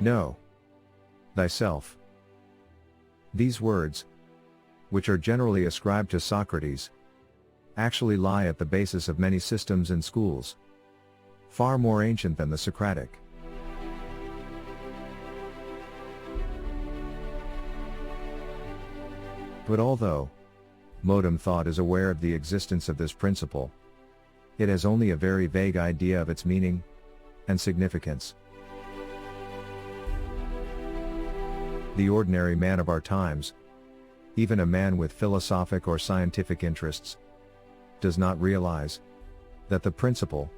Know thyself. These words, which are generally ascribed to Socrates, actually lie at the basis of many systems and schools, far more ancient than the Socratic. But although modem thought is aware of the existence of this principle, it has only a very vague idea of its meaning and significance. The ordinary man of our times, even a man with philosophic or scientific interests, does not realize that the principle,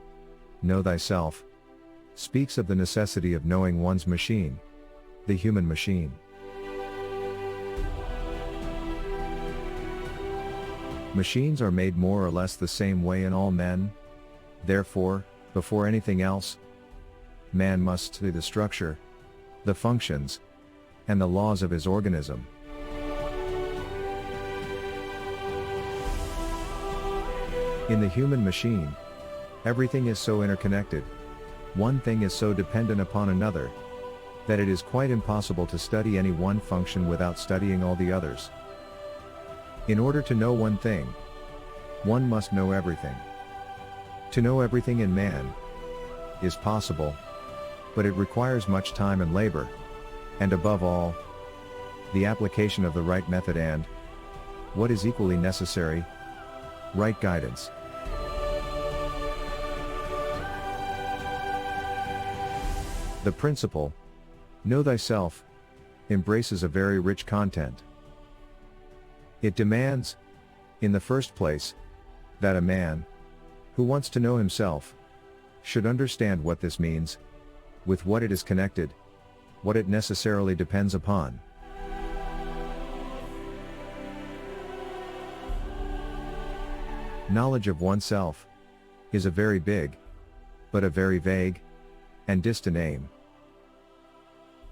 know thyself, speaks of the necessity of knowing one's machine, the human machine. Machines are made more or less the same way in all men. Therefore, before anything else, man must study the structure, the functions, and the laws of his organism. In the human machine, everything is so interconnected, one thing is so dependent upon another, that it is quite impossible to study any one function without studying all the others. In order to know one thing, one must know everything. To know everything in man is possible, but it requires much time and labor, and above all, the application of the right method and, what is equally necessary, right guidance. The principle, know thyself, embraces a very rich content. It demands, in the first place, that a man, who wants to know himself, should understand what this means, with what it is connected, what it necessarily depends upon. Knowledge of oneself is a very big, but a very vague and distant aim.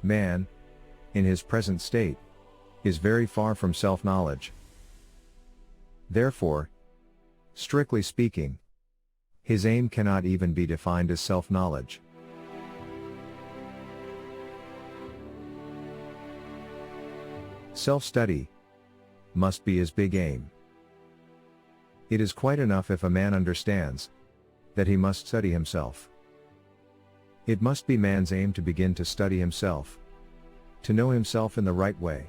Man, in his present state, is very far from self-knowledge. Therefore, strictly speaking, his aim cannot even be defined as self-knowledge. Self-study must be his big aim. It is quite enough if a man understands that he must study himself. It must be man's aim to begin to study himself, to know himself in the right way.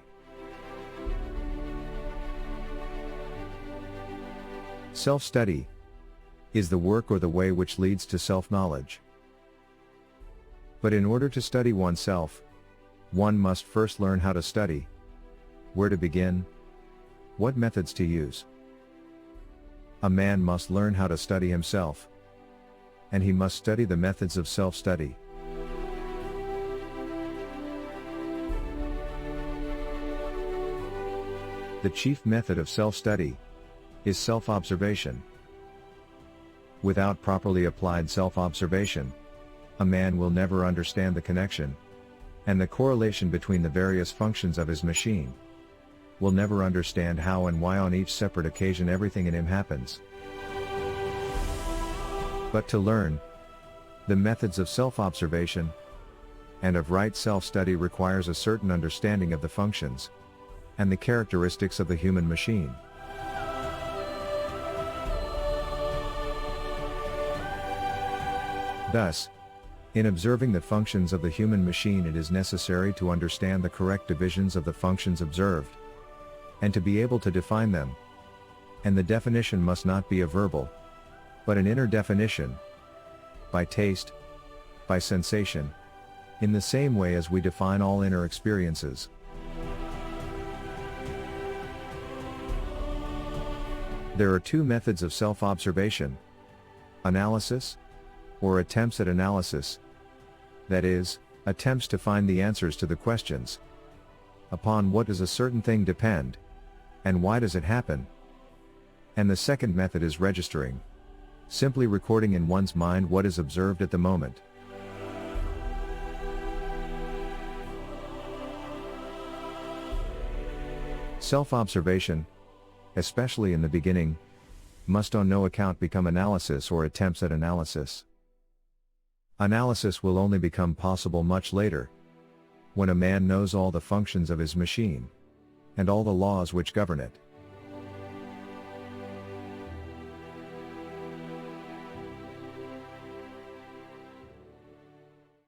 Self-study is the work or the way which leads to self-knowledge. But in order to study oneself, one must first learn how to study, where to begin, what methods to use. A man must learn how to study himself, and he must study the methods of self-study. The chief method of self-study is self-observation. Without properly applied self-observation, a man will never understand the connection and the correlation between the various functions of his machine, will never understand how and why on each separate occasion everything in him happens. But to learn the methods of self-observation and of right self-study requires a certain understanding of the functions and the characteristics of the human machine. Thus, in observing the functions of the human machine, it is necessary to understand the correct divisions of the functions observed, and to be able to define them. And the definition must not be a verbal, but an inner definition, by taste, by sensation, in the same way as we define all inner experiences. There are two methods of self-observation: analysis, or attempts at analysis, that is, attempts to find the answers to the questions: upon what does a certain thing depend, and why does it happen? And the second method is registering, simply recording in one's mind what is observed at the moment. Self-observation, especially in the beginning, must on no account become analysis or attempts at analysis. Analysis will only become possible much later, when a man knows all the functions of his machine, and all the laws which govern it.